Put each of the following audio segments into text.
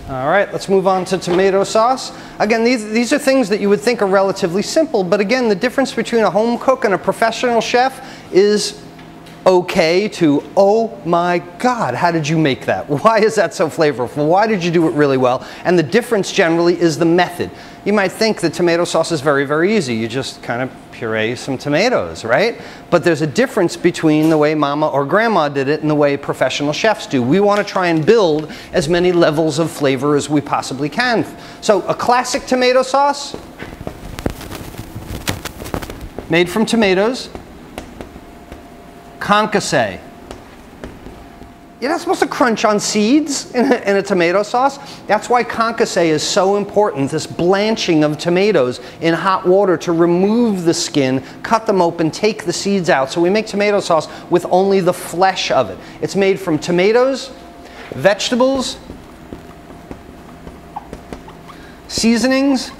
All right, let's move on to tomato sauce. Again, these are things that you would think are relatively simple, but again, the difference between a home cook and a professional chef is okay to, oh my God, how did you make that? Why is that so flavorful? Why did you do it really well? And the difference generally is the method. You might think that tomato sauce is very, very easy. You just kind of puree some tomatoes, right? But there's a difference between the way mama or grandma did it and the way professional chefs do. We want to try and build as many levels of flavor as we possibly can. So a classic tomato sauce, made from tomatoes, concasse. You're not supposed to crunch on seeds in a tomato sauce. That's why concasse is so important, this blanching of tomatoes in hot water to remove the skin, cut them open, take the seeds out. So we make tomato sauce with only the flesh of it. It's made from tomatoes, vegetables, seasonings,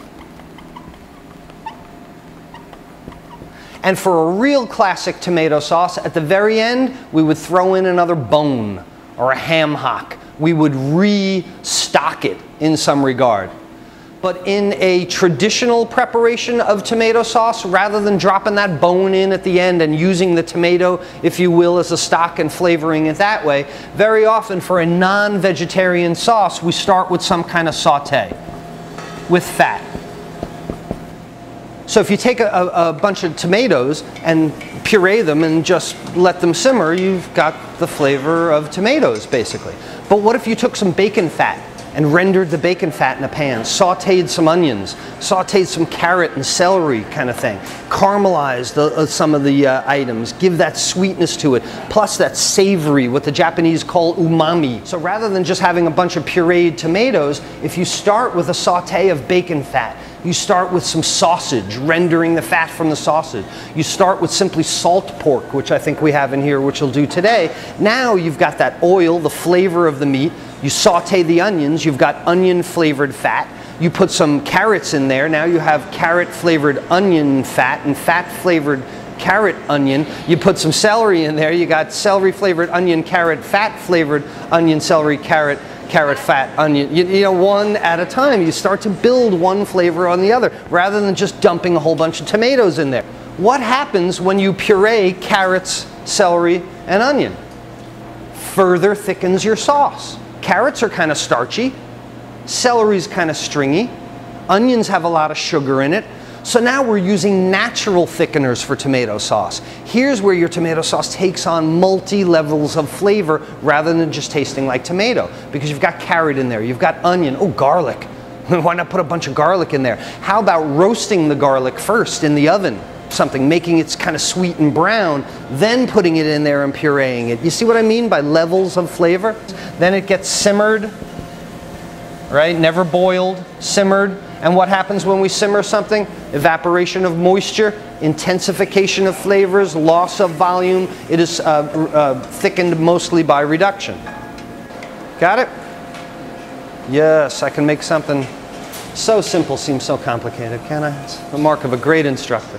and for a real classic tomato sauce, at the very end, we would throw in another bone or a ham hock. We would restock it in some regard. But in a traditional preparation of tomato sauce, rather than dropping that bone in at the end and using the tomato, if you will, as a stock and flavoring it that way, very often for a non-vegetarian sauce, we start with some kind of saute with fat. So if you take a bunch of tomatoes and puree them and just let them simmer, you've got the flavor of tomatoes, basically. But what if you took some bacon fat and rendered the bacon fat in a pan, sauteed some onions, sauteed some carrot and celery kind of thing, caramelized some of the items, give that sweetness to it, plus that savory, what the Japanese call umami. So rather than just having a bunch of pureed tomatoes, if you start with a saute of bacon fat, you start with some sausage, rendering the fat from the sausage. You start with simply salt pork, which I think we have in here, which we'll do today. Now you've got that oil, the flavor of the meat. You saute the onions, you've got onion flavored fat. You put some carrots in there, now you have carrot flavored onion fat and fat flavored carrot onion. You put some celery in there, you got celery flavored onion, carrot, fat flavored onion, celery, carrot, carrot, fat, onion. You know, one at a time. You start to build one flavor on the other, rather than just dumping a whole bunch of tomatoes in there. What happens when you puree carrots, celery, and onion? Further thickens your sauce. Carrots are kind of starchy, celery's kind of stringy, onions have a lot of sugar in it. So now we're using natural thickeners for tomato sauce. Here's where your tomato sauce takes on multi-levels of flavor rather than just tasting like tomato, because you've got carrot in there, you've got onion, oh, garlic. Why not put a bunch of garlic in there? How about roasting the garlic first in the oven? Something, making it kind of sweet and brown, then putting it in there and pureeing it. You see what I mean by levels of flavor? Then it gets simmered, right? Never boiled, simmered. And what happens when we simmer something? Evaporation of moisture, intensification of flavors, loss of volume. It is thickened mostly by reduction. Got it? Yes, I can make something so simple seem so complicated, can I? It's the mark of a great instructor.